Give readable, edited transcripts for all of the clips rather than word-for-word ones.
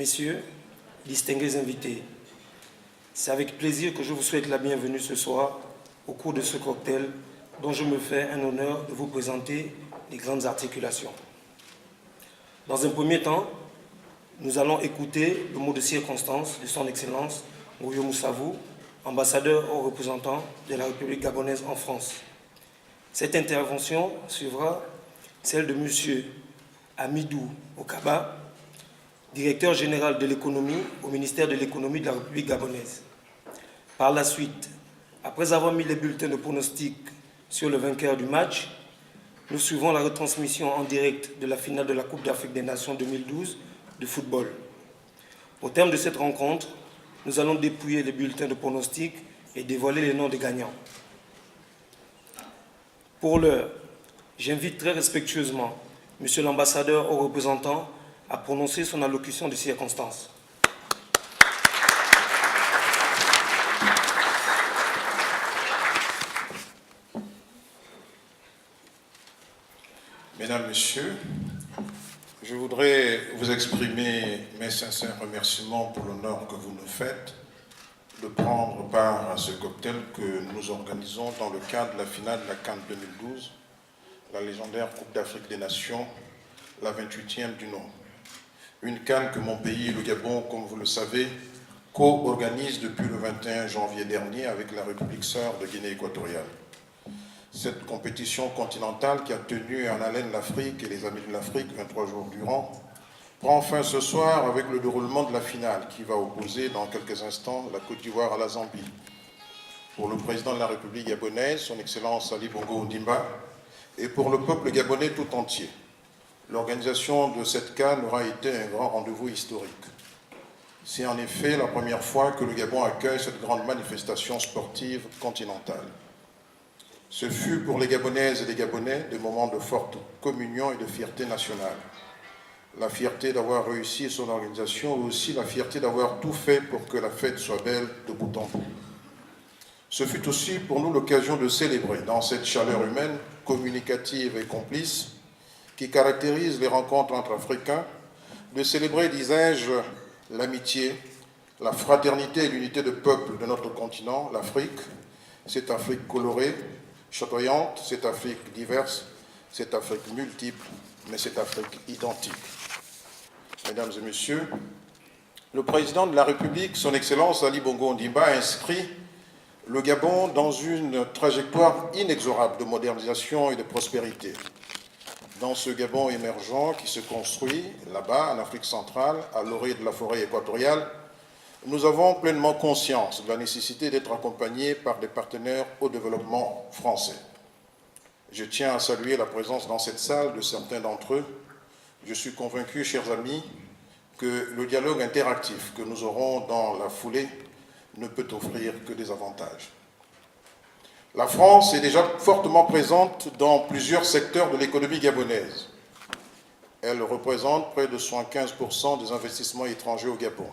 Messieurs, distingués invités, c'est avec plaisir que je vous souhaite la bienvenue ce soir au cours de ce cocktail dont je me fais un honneur de vous présenter les grandes articulations. Dans un premier temps, nous allons écouter le mot de circonstance de son Excellence Ngoyo Moussavou, ambassadeur haut représentant de la République gabonaise en France. Cette intervention suivra celle de M. Amidou Okaba, directeur général de l'économie au ministère de l'économie de la République gabonaise. Par la suite, après avoir mis les bulletins de pronostic sur le vainqueur du match, nous suivons la retransmission en direct de la finale de la Coupe d'Afrique des Nations 2012 de football. Au terme de cette rencontre, nous allons dépouiller les bulletins de pronostic et dévoiler les noms des gagnants. Pour l'heure, j'invite très respectueusement Monsieur l'ambassadeur haut représentant à prononcer son allocution de circonstance. Mesdames, Messieurs, je voudrais vous exprimer mes sincères remerciements pour l'honneur que vous nous faites de prendre part à ce cocktail que nous organisons dans le cadre de la finale de la CAN 2012, la légendaire Coupe d'Afrique des Nations, la 28e du nom. Une CAN que mon pays, le Gabon, comme vous le savez, co-organise depuis le 21 janvier dernier avec la République sœur de Guinée équatoriale. Cette compétition continentale qui a tenu en haleine l'Afrique et les amis de l'Afrique 23 jours durant prend fin ce soir avec le déroulement de la finale qui va opposer dans quelques instants la Côte d'Ivoire à la Zambie. Pour le président de la République gabonaise, son Excellence Ali Bongo Ondimba, et pour le peuple gabonais tout entier, l'organisation de cette CAN aura été un grand rendez-vous historique. C'est en effet la première fois que le Gabon accueille cette grande manifestation sportive continentale. Ce fut pour les Gabonaises et les Gabonais des moments de forte communion et de fierté nationale. La fierté d'avoir réussi son organisation, mais aussi la fierté d'avoir tout fait pour que la fête soit belle de bout en bout. Ce fut aussi pour nous l'occasion de célébrer, dans cette chaleur humaine, communicative et complice, qui caractérise les rencontres entre Africains, de célébrer, disais-je, l'amitié, la fraternité et l'unité de peuple de notre continent, l'Afrique, cette Afrique colorée, chatoyante, cette Afrique diverse, cette Afrique multiple, mais cette Afrique identique. Mesdames et Messieurs, le président de la République, son Excellence Ali Bongo Ondimba, a inscrit le Gabon dans une trajectoire inexorable de modernisation et de prospérité. Dans ce Gabon émergent qui se construit là-bas, en Afrique centrale, à l'orée de la forêt équatoriale, nous avons pleinement conscience de la nécessité d'être accompagnés par des partenaires au développement français. Je tiens à saluer la présence dans cette salle de certains d'entre eux. Je suis convaincu, chers amis, que le dialogue interactif que nous aurons dans la foulée ne peut offrir que des avantages. La France est déjà fortement présente dans plusieurs secteurs de l'économie gabonaise. Elle représente près de 75% des investissements étrangers au Gabon.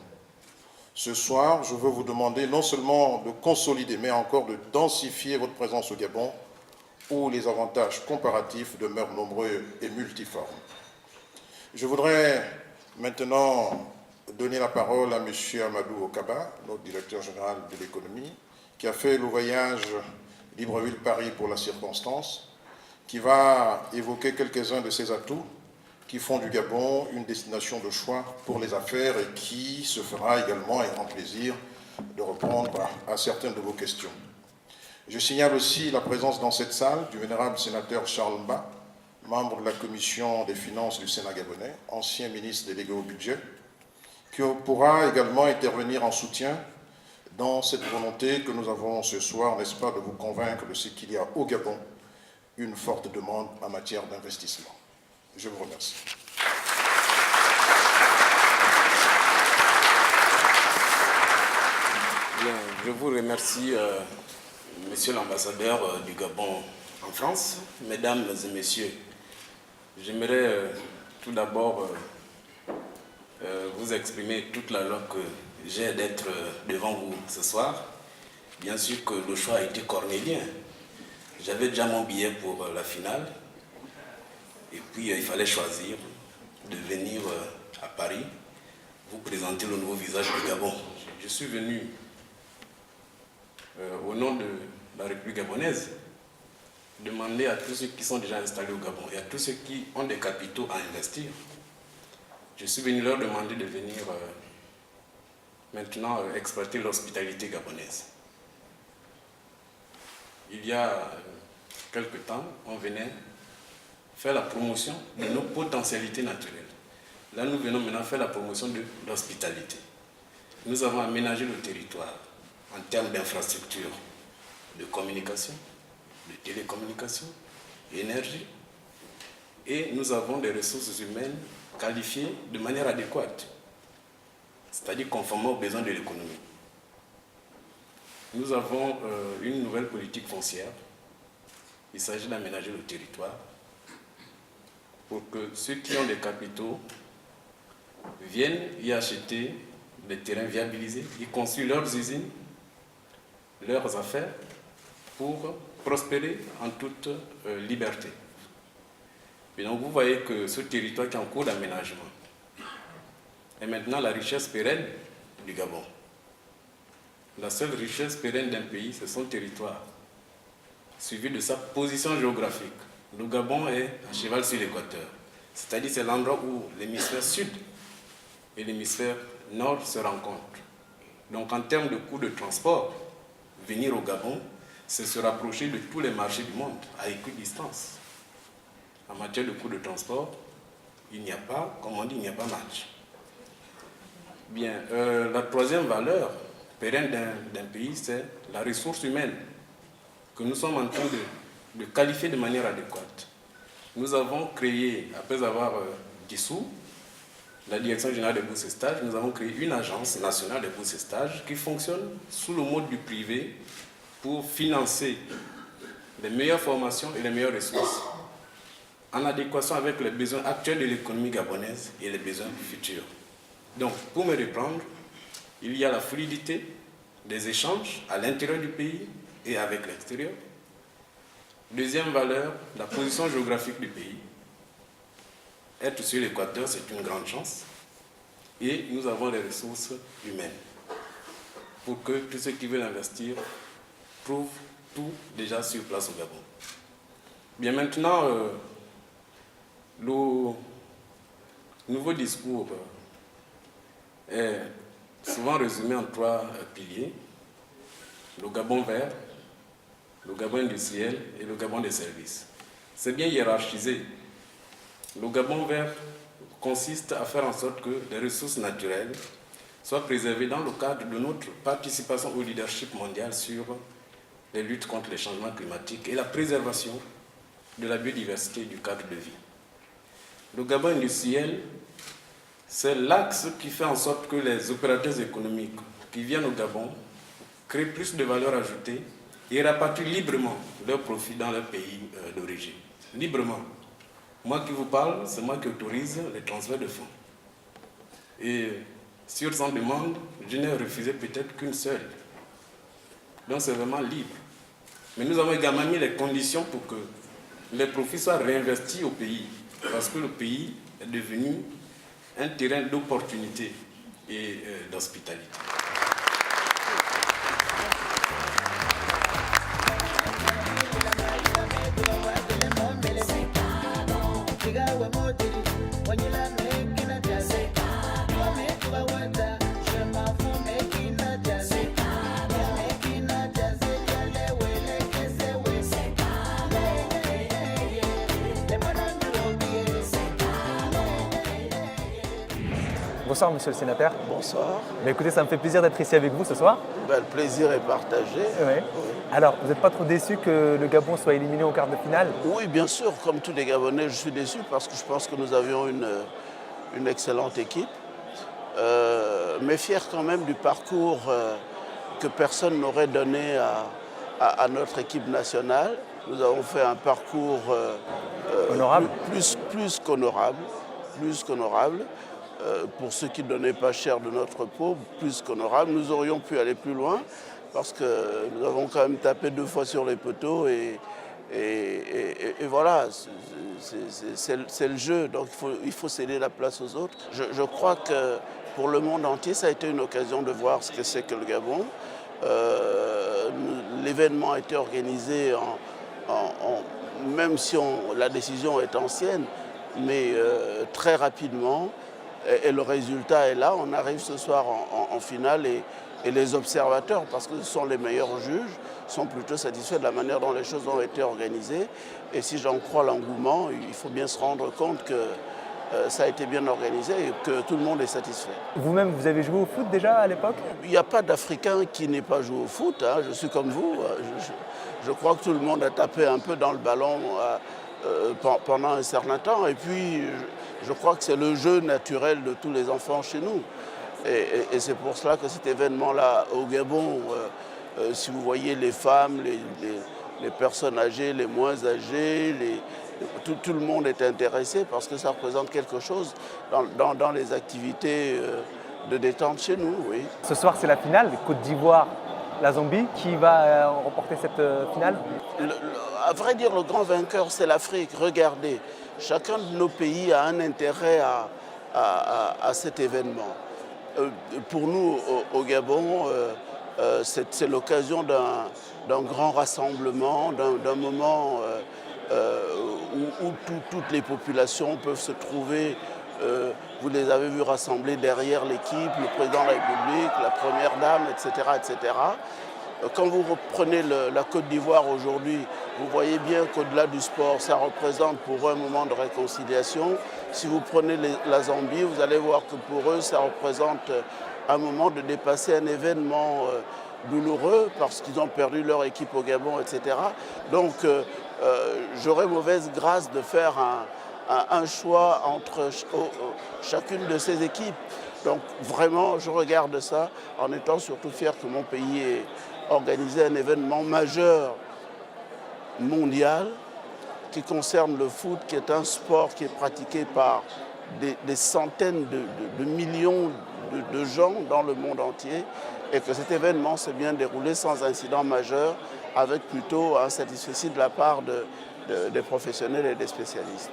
Ce soir, je veux vous demander non seulement de consolider, mais encore de densifier votre présence au Gabon, où les avantages comparatifs demeurent nombreux et multiformes. Je voudrais maintenant donner la parole à M. Amadou Okaba, notre directeur général de l'économie, qui a fait le voyage Libreville-Paris pour la circonstance, qui va évoquer quelques-uns de ses atouts qui font du Gabon une destination de choix pour les affaires et qui se fera également un grand plaisir de répondre à certaines de vos questions. Je signale aussi la présence dans cette salle du vénérable sénateur Charles Mba, membre de la Commission des finances du Sénat gabonais, ancien ministre délégué au budget, qui pourra également intervenir en soutien dans cette volonté que nous avons ce soir, n'est-ce pas, de vous convaincre de ce qu'il y a au Gabon, une forte demande en matière d'investissement. Je vous remercie. Bien, je vous remercie, Monsieur l'ambassadeur du Gabon en France, Mesdames et Messieurs. J'aimerais tout d'abord vous exprimer toute la joie que j'ai d'être devant vous ce soir. Bien sûr que le choix a été cornélien. J'avais déjà mon billet pour la finale. Et puis il fallait choisir de venir à Paris, vous présenter présenter le nouveau visage du Gabon. Je suis venu au nom de la République gabonaise demander à tous ceux qui sont déjà installés au Gabon et à tous ceux qui ont des capitaux à investir. Je suis venu leur demander de venir maintenant exploiter l'hospitalité gabonaise. Il y a quelque temps, on venait faire la promotion de nos potentialités naturelles. Là, nous venons maintenant faire la promotion de l'hospitalité. Nous avons aménagé le territoire en termes d'infrastructures, de communication, de télécommunication, énergie, et nous avons des ressources humaines qualifiées de manière adéquate, c'est-à-dire conformément aux besoins de l'économie. Nous avons une nouvelle politique foncière. Il s'agit d'aménager le territoire pour que ceux qui ont des capitaux viennent y acheter des terrains viabilisés, y construisent leurs usines, leurs affaires pour prospérer en toute liberté. Et donc vous voyez que ce territoire qui est en cours d'aménagement est maintenant la richesse pérenne du Gabon. La seule richesse pérenne d'un pays, c'est son territoire, suivi de sa position géographique. Le Gabon est à cheval sur l'équateur, c'est-à-dire c'est l'endroit où l'hémisphère sud et l'hémisphère nord se rencontrent. Donc en termes de coûts de transport, venir au Gabon, c'est se rapprocher de tous les marchés du monde à équidistance. En matière de coûts de transport, il n'y a pas, comme on dit, il n'y a pas match. Bien, la troisième valeur pérenne d'un pays, c'est la ressource humaine que nous sommes en train de qualifier de manière adéquate. Nous avons créé, après avoir dissous la Direction générale des bourses et stages, nous avons créé une agence nationale des bourses et stages qui fonctionne sous le mode du privé pour financer les meilleures formations et les meilleures ressources en adéquation avec les besoins actuels de l'économie gabonaise et les besoins futurs. Donc, pour me reprendre, il y a la fluidité des échanges à l'intérieur du pays et avec l'extérieur. Deuxième valeur, la position géographique du pays. Être sur l'équateur, c'est une grande chance. Et nous avons les ressources humaines pour que tous ceux qui veulent investir trouvent tout déjà sur place au Gabon. Bien maintenant, le nouveau discours est souvent résumé en trois piliers. Le Gabon vert, le Gabon industriel et le Gabon des services. C'est bien hiérarchisé. Le Gabon vert consiste à faire en sorte que les ressources naturelles soient préservées dans le cadre de notre participation au leadership mondial sur les luttes contre les changements climatiques et la préservation de la biodiversité et du cadre de vie. Le Gabon industriel, c'est l'axe qui fait en sorte que les opérateurs économiques qui viennent au Gabon créent plus de valeur ajoutée et rapatrient librement leurs profits dans leur pays d'origine. Librement. Moi qui vous parle, c'est moi qui autorise les transferts de fonds. Et sur 100 demandes, je n'ai refusé peut-être qu'une seule. Donc c'est vraiment libre. Mais nous avons également mis les conditions pour que les profits soient réinvestis au pays. Parce que le pays est devenu un terrain d'opportunité et d'hospitalité. Bonsoir monsieur le sénateur. Bonsoir. Mais écoutez, ça me fait plaisir d'être ici avec vous ce soir. Ben, le plaisir est partagé. Ouais. Alors, vous n'êtes pas trop déçu que le Gabon soit éliminé en quart de finale? Oui, bien sûr, comme tous les Gabonais, je suis déçu parce que je pense que nous avions une excellente équipe. Mais fier quand même du parcours que personne n'aurait donné à notre équipe nationale. Nous avons fait un parcours honorable. plus qu'honorable. Pour ceux qui ne donnaient pas cher de notre peau, plus qu'honorable. Nous aurions pu aller plus loin parce que nous avons quand même tapé 2 fois sur les poteaux et voilà, c'est le jeu, donc il faut céder la place aux autres. Je crois que pour le monde entier, ça a été une occasion de voir ce que c'est que le Gabon. L'événement a été organisé même si la décision est ancienne, mais très rapidement. Et le résultat est là. On arrive ce soir en finale et les observateurs, parce que ce sont les meilleurs juges, sont plutôt satisfaits de la manière dont les choses ont été organisées. Et si j'en crois l'engouement, il faut bien se rendre compte que ça a été bien organisé et que tout le monde est satisfait. Vous-même, vous avez joué au foot déjà à l'époque? Il n'y a pas d'Africain qui n'ait pas joué au foot, hein. Je suis comme vous. Je crois que tout le monde a tapé un peu dans le ballon pendant un certain temps. Et puis, je crois que c'est le jeu naturel de tous les enfants chez nous. Et c'est pour cela que cet événement-là au Gabon, si vous voyez les femmes, les personnes âgées, les moins âgées, tout le monde est intéressé parce que ça représente quelque chose dans les activités de détente chez nous, oui. Ce soir, c'est la finale, Côte d'Ivoire, la Zambie. Qui va remporter cette finale? À vrai dire, le grand vainqueur, c'est l'Afrique. Regardez, chacun de nos pays a un intérêt à cet événement. Pour nous, au Gabon, c'est l'occasion d'un grand rassemblement, d'un moment où toutes les populations peuvent se trouver. Vous les avez vus rassembler derrière l'équipe, le président de la République, la première dame, etc., etc. Quand vous reprenez la Côte d'Ivoire aujourd'hui, vous voyez bien qu'au-delà du sport, ça représente pour eux un moment de réconciliation. Si vous prenez la Zambie, vous allez voir que pour eux, ça représente un moment de dépasser un événement douloureux parce qu'ils ont perdu leur équipe au Gabon, etc. Donc, j'aurais mauvaise grâce de faire un choix entre chacune de ces équipes. Donc, vraiment, je regarde ça en étant surtout fier que mon pays ait organisé un événement majeur mondial qui concerne le foot, qui est un sport qui est pratiqué par des centaines de millions de gens dans le monde entier et que cet événement s'est bien déroulé sans incident majeur avec plutôt un satisfecit de la part des professionnels et des spécialistes.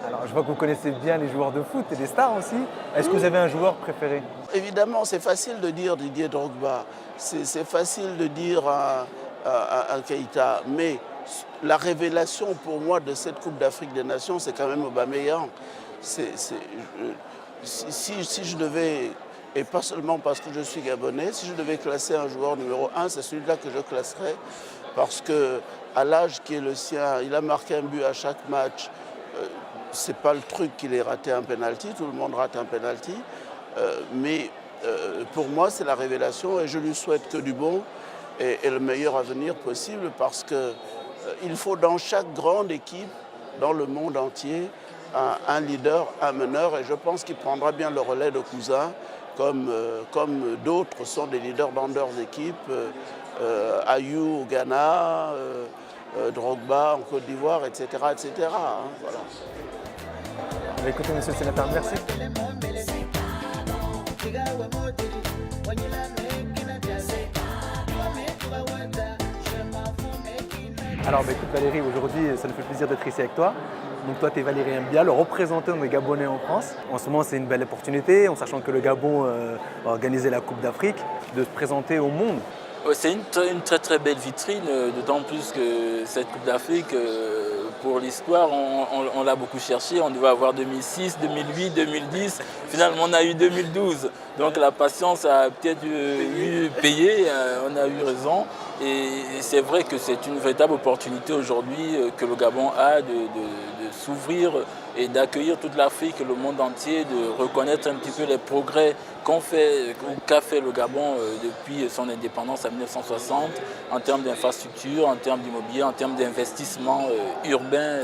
Alors, je vois que vous connaissez bien les joueurs de foot et des stars aussi. Est-ce que vous avez un joueur préféré? Évidemment, c'est facile de dire Didier Drogba, c'est facile de dire un Keïta, mais la révélation pour moi de cette Coupe d'Afrique des Nations, c'est quand même Aubameyang. Si je devais, et pas seulement parce que je suis gabonais, si je devais classer un joueur numéro 1, c'est celui-là que je classerais, parce qu'à l'âge qui est le sien, il a marqué un but à chaque match. C'est pas le truc qu'il ait raté un penalty, tout le monde rate un penalty, mais pour moi c'est la révélation et je lui souhaite que du bon et le meilleur avenir possible parce qu'il faut dans chaque grande équipe dans le monde entier un leader, un meneur et je pense qu'il prendra bien le relais de Cousin comme d'autres sont des leaders dans leurs équipes, Ayou au Ghana, Drogba en Côte d'Ivoire, etc. etc. Hein, voilà. Écoutez, monsieur le sénateur, merci. Alors, écoute Valérie, aujourd'hui, ça nous fait plaisir d'être ici avec toi. Donc toi, tu es Valérie Mbia, le représentant des Gabonais en France. En ce moment, c'est une belle opportunité, en sachant que le Gabon va organiser la Coupe d'Afrique, de se présenter au monde. C'est une très très belle vitrine, d'autant plus que cette Coupe d'Afrique, pour l'histoire, on l'a beaucoup cherché. On devait avoir 2006, 2008, 2010. Finalement, on a eu 2012. Donc la patience a peut-être eu payé, on a eu raison. Et c'est vrai que c'est une véritable opportunité aujourd'hui que le Gabon a de s'ouvrir et d'accueillir toute l'Afrique et le monde entier, de reconnaître un petit peu les progrès qu'a fait le Gabon depuis son indépendance en 1960 en termes d'infrastructures, en termes d'immobilier, en termes d'investissement urbain.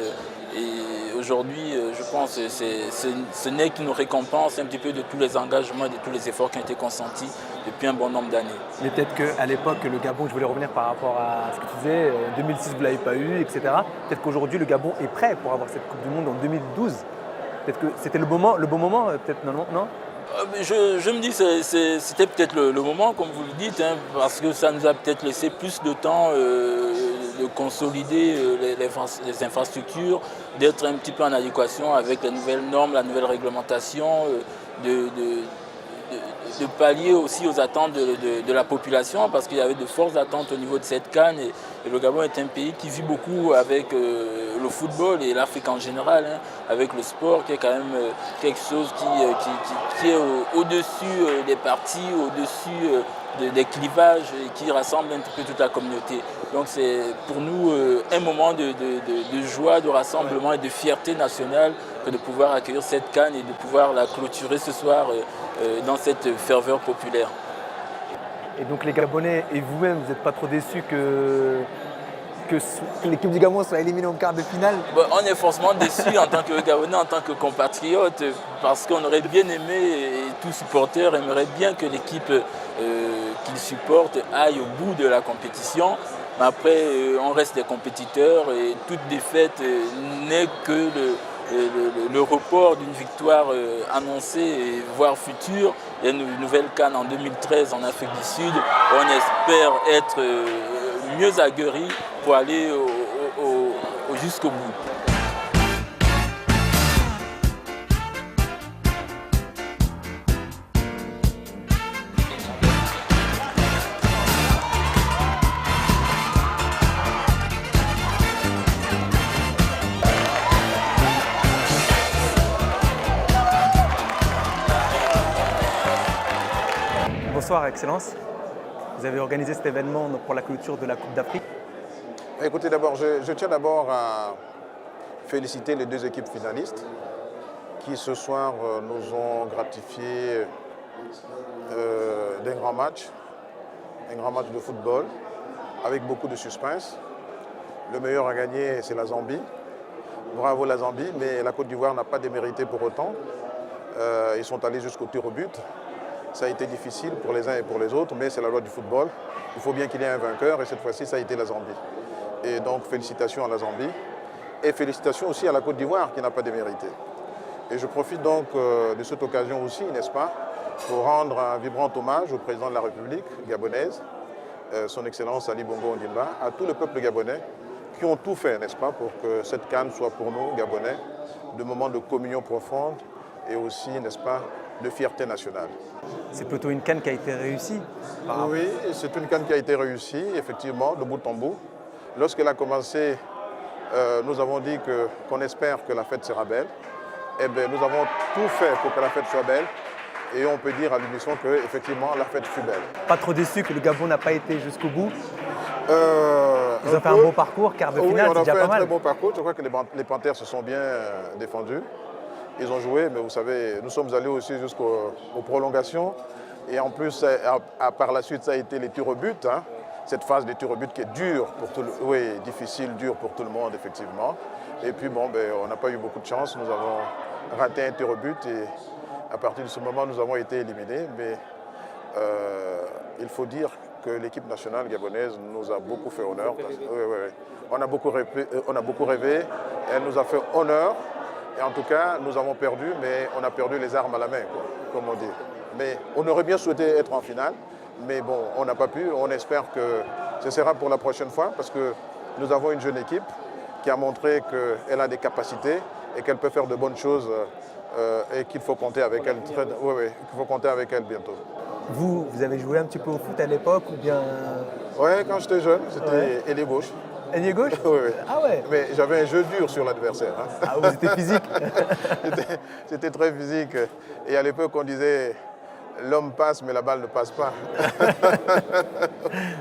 Et aujourd'hui, je pense que ce n'est qu'une récompense un petit peu de tous les engagements et de tous les efforts qui ont été consentis depuis un bon nombre d'années. Mais peut-être qu'à l'époque, le Gabon, je voulais revenir par rapport à ce que tu disais, en 2006, vous ne l'avez pas eu, etc. Peut-être qu'aujourd'hui, le Gabon est prêt pour avoir cette Coupe du Monde en 2012. Peut-être que c'était le bon moment, peut-être non? Je me dis que c'était peut-être le moment, comme vous le dites, hein, parce que ça nous a peut-être laissé plus de temps de consolider les infrastructures, d'être un petit peu en adéquation avec les nouvelles normes, la nouvelle réglementation. de pallier aussi aux attentes de la population, parce qu'il y avait de fortes attentes au niveau de cette CAN, et le Gabon est un pays qui vit beaucoup avec le football et l'Afrique en général, hein, avec le sport qui est quand même quelque chose qui est au-dessus des partis, au-dessus des clivages, et qui rassemble un petit peu toute la communauté. Donc c'est pour nous un moment de joie, de rassemblement et de fierté nationale que de pouvoir accueillir cette CAN et de pouvoir la clôturer ce soir dans cette ferveur populaire. Et donc les Gabonais et vous-même, vous n'êtes pas trop déçus que l'équipe du Gabon soit éliminée en quart de finale? Bon, on est forcément déçus en tant que Gabonais, en tant que compatriotes, parce qu'on aurait bien aimé, et tout supporter aimerait bien que l'équipe qu'il supporte aille au bout de la compétition. Mais après, on reste des compétiteurs et toute défaite n'est que le report d'une victoire annoncée, voire future. Il y a une nouvelle CAN en 2013 en Afrique du Sud. On espère être mieux aguerris pour aller jusqu'au bout. Bonsoir, Excellence. Vous avez organisé cet événement pour la clôture de la Coupe d'Afrique. Écoutez, je tiens d'abord à féliciter les deux équipes finalistes qui ce soir nous ont gratifié d'un grand match de football avec beaucoup de suspense. Le meilleur à gagner, c'est la Zambie. Bravo la Zambie, mais la Côte d'Ivoire n'a pas démérité pour autant. Ils sont allés jusqu'au tir au but. Ça a été difficile pour les uns et pour les autres, mais c'est la loi du football. Il faut bien qu'il y ait un vainqueur, et cette fois-ci, ça a été la Zambie. Et donc, félicitations à la Zambie, et félicitations aussi à la Côte d'Ivoire, qui n'a pas démérité. Et je profite donc de cette occasion aussi, n'est-ce pas, pour rendre un vibrant hommage au président de la République gabonaise, son Excellence Ali Bongo Ondimba, à tout le peuple gabonais, qui ont tout fait, n'est-ce pas, pour que cette CAN soit pour nous, Gabonais, de moments de communion profonde, et aussi, n'est-ce pas, de fierté nationale. C'est plutôt une CAN qui a été réussie. Oui, c'est une CAN qui a été réussie, effectivement, de bout en bout. Lorsqu'elle a commencé, nous avons dit qu'on espère que la fête sera belle. Eh bien, nous avons tout fait pour que la fête soit belle. Et on peut dire à l'unisson qu'effectivement, la fête fut belle. Pas trop déçu que le Gabon n'a pas été jusqu'au bout? Ils ont fait un bon parcours, quart de finale, c'est déjà pas mal. Oui, on a fait un très bon parcours. Je crois que les Panthères se sont bien défendus. Ils ont joué, mais vous savez, nous sommes allés aussi jusqu'aux prolongations. Et en plus, par la suite, ça a été les tirs au but. Hein. Cette phase des tirs au but qui est dure pour tout le monde. Oui, difficile, dure pour tout le monde, effectivement. Et puis, bon, on n'a pas eu beaucoup de chance. Nous avons raté un tir au but. Et à partir de ce moment, nous avons été éliminés. Mais il faut dire que l'équipe nationale gabonaise nous a beaucoup fait honneur. On a beaucoup rêvé. Elle nous a fait honneur. Et en tout cas, nous avons perdu, mais on a perdu les armes à la main, quoi, comme on dit. Mais on aurait bien souhaité être en finale, mais bon, on n'a pas pu. On espère que ce sera pour la prochaine fois, parce que nous avons une jeune équipe qui a montré qu'elle a des capacités et qu'elle peut faire de bonnes choses et qu'il faut compter avec elle. Qu'il faut compter avec elle bientôt. Vous avez joué un petit peu au foot à l'époque ou bien? Oui, quand j'étais jeune, c'était ailier gauche. Ailier gauche? Oui. Ah ouais. Mais j'avais un jeu dur sur l'adversaire. Hein. Ah, vous étiez physique? C'était très physique. Et à l'époque, on disait l'homme passe, mais la balle ne passe pas.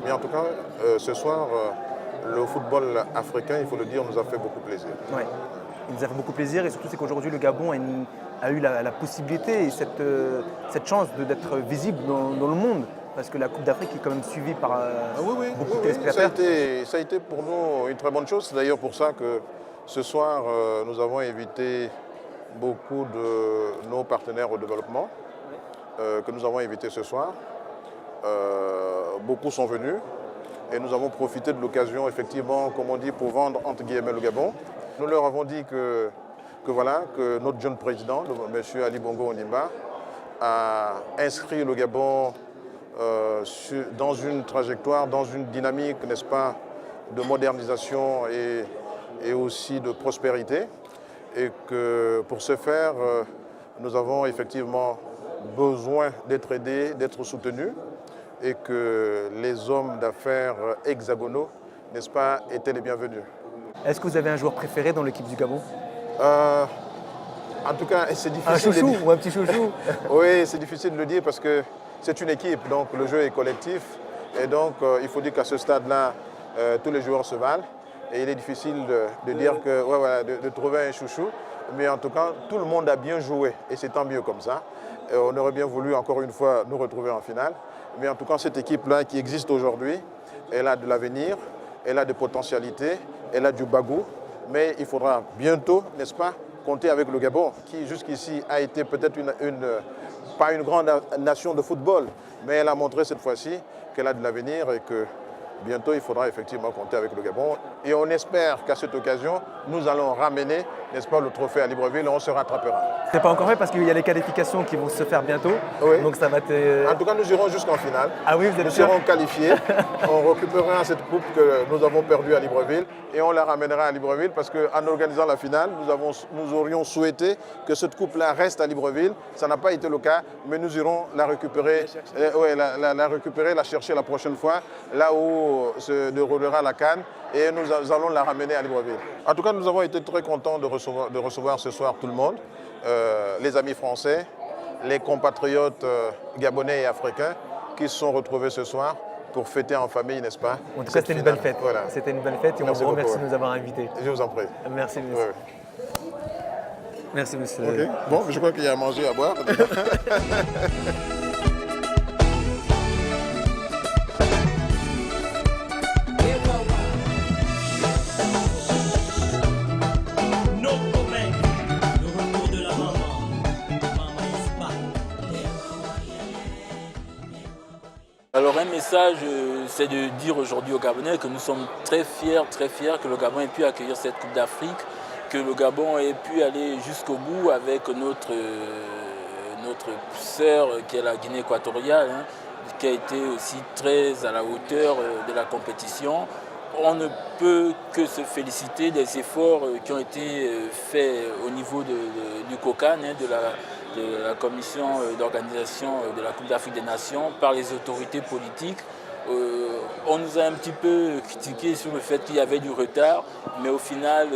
Mais en tout cas, ce soir, le football africain, il faut le dire, nous a fait beaucoup plaisir. Oui, il nous a fait beaucoup plaisir. Et surtout, c'est qu'aujourd'hui, le Gabon a eu la possibilité et cette chance d'être visible dans le monde. Parce que la Coupe d'Afrique est quand même suivie par beaucoup de téléspectateurs. Ça a été pour nous une très bonne chose. C'est d'ailleurs pour ça que ce soir, nous avons invité beaucoup de nos partenaires au développement, que nous avons invités ce soir. Beaucoup sont venus et nous avons profité de l'occasion, effectivement, comme on dit, pour vendre, entre guillemets, le Gabon. Nous leur avons dit que notre jeune président, M. Ali Bongo Ondimba, a inscrit le Gabon dans une trajectoire, dans une dynamique, n'est-ce pas, de modernisation et aussi de prospérité. Et que pour ce faire, nous avons effectivement besoin d'être aidés, d'être soutenus, et que les hommes d'affaires hexagonaux, n'est-ce pas, étaient les bienvenus. Est-ce que vous avez un joueur préféré dans l'équipe du Gabon? En tout cas, c'est difficile Un chouchou de dire. ou un petit chouchou? Oui, c'est difficile de le dire parce que c'est une équipe, donc le jeu est collectif. Et donc, il faut dire qu'à ce stade-là, tous les joueurs se valent. Et il est difficile de dire que, ouais, voilà, de trouver un chouchou. Mais en tout cas, tout le monde a bien joué. Et c'est tant mieux comme ça. On aurait bien voulu, encore une fois, nous retrouver en finale. Mais en tout cas, cette équipe-là qui existe aujourd'hui, elle a de l'avenir, elle a des potentialités, elle a du bagou. Mais il faudra bientôt, n'est-ce pas, compter avec le Gabon, qui jusqu'ici a été peut-être pas une grande nation de football, mais elle a montré cette fois-ci qu'elle a de l'avenir et que bientôt il faudra effectivement compter avec le Gabon. Et on espère qu'à cette occasion, nous allons ramener, n'est-ce pas, le trophée à Libreville et on se rattrapera. C'est pas encore fait parce qu'il y a les qualifications qui vont se faire bientôt. Oui. Donc ça va être... En tout cas, nous irons jusqu'en finale. Ah oui, vous êtes Nous sûr? serons qualifiés. On récupérera cette coupe que nous avons perdue à Libreville et on la ramènera à Libreville parce qu'en organisant la finale, nous aurions souhaité que cette coupe-là reste à Libreville. Ça n'a pas été le cas, mais nous irons la récupérer, la chercher la prochaine fois, là où se déroulera la CAN, et nous allons la ramener à Libreville. En tout cas, nous avons été très contents de recevoir ce soir tout le monde, les amis français, les compatriotes gabonais et africains qui se sont retrouvés ce soir pour fêter en famille, n'est-ce pas? En tout cas, c'était une belle fête. Voilà. C'était une belle fête et Merci on vous remercie beaucoup. de nous avoir invités. Je vous en prie. Merci, monsieur. Ouais. Merci, monsieur. Ok. Bon, je crois qu'il y a à manger, à boire. Alors un message, c'est de dire aujourd'hui aux Gabonais que nous sommes très fiers que le Gabon ait pu accueillir cette Coupe d'Afrique, que le Gabon ait pu aller jusqu'au bout avec notre sœur qui est la Guinée équatoriale, hein, qui a été aussi très à la hauteur de la compétition. On ne peut que se féliciter des efforts qui ont été faits au niveau du COCAN, hein, de la commission d'organisation de la Coupe d'Afrique des Nations, par les autorités politiques. On nous a un petit peu critiqué sur le fait qu'il y avait du retard, mais au final,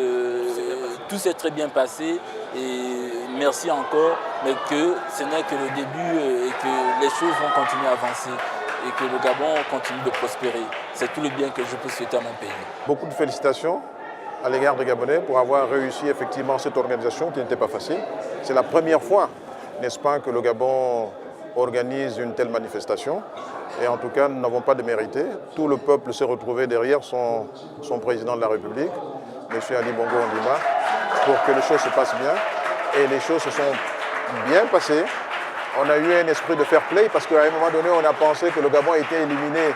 tout s'est très bien passé. Et merci encore, mais que ce n'est que le début et que les choses vont continuer à avancer et que le Gabon continue de prospérer. C'est tout le bien que je peux souhaiter à mon pays. Beaucoup de félicitations à l'égard des Gabonais pour avoir réussi effectivement cette organisation qui n'était pas facile. C'est la première fois, n'est-ce pas, que le Gabon organise une telle manifestation. Et en tout cas, nous n'avons pas démérité. Tout le peuple s'est retrouvé derrière son président de la République, M. Ali Bongo Ondimba, pour que les choses se passent bien. Et les choses se sont bien passées. On a eu un esprit de fair play parce qu'à un moment donné, on a pensé que le Gabon était éliminé.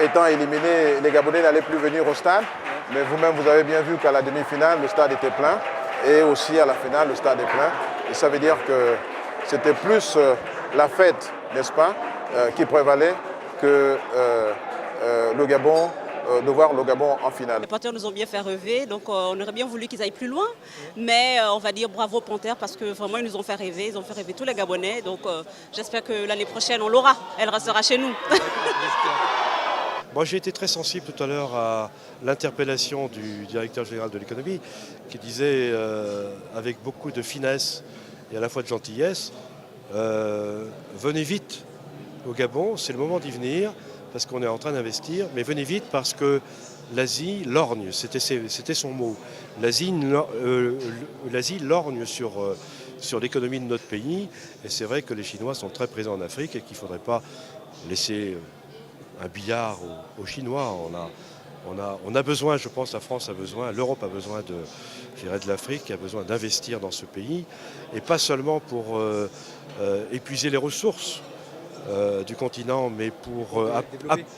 Étant éliminé, les Gabonais n'allaient plus venir au stade. Mais vous-même, vous avez bien vu qu'à la demi-finale, le stade était plein. Et aussi à la finale, le stade est plein. Et ça veut dire que c'était plus la fête, n'est-ce pas, qui prévalait que le Gabon, de voir le Gabon en finale. Les Panthères nous ont bien fait rêver, donc on aurait bien voulu qu'ils aillent plus loin. Mais on va dire bravo aux Panthères parce que vraiment ils nous ont fait rêver, ils ont fait rêver tous les Gabonais. Donc j'espère que l'année prochaine on l'aura, elle restera chez nous. Moi, j'ai été très sensible tout à l'heure à l'interpellation du directeur général de l'économie qui disait avec beaucoup de finesse et à la fois de gentillesse, venez vite au Gabon, c'est le moment d'y venir parce qu'on est en train d'investir, mais venez vite parce que l'Asie lorgne, c'était son mot. L'Asie lorgne sur l'économie de notre pays et c'est vrai que les Chinois sont très présents en Afrique et qu'il ne faudrait pas laisser un billard aux Chinois. On a besoin, je pense, la France a besoin, l'Europe a besoin de l'Afrique, a besoin d'investir dans ce pays, et pas seulement pour épuiser les ressources du continent, mais pour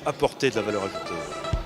apporter de la valeur ajoutée.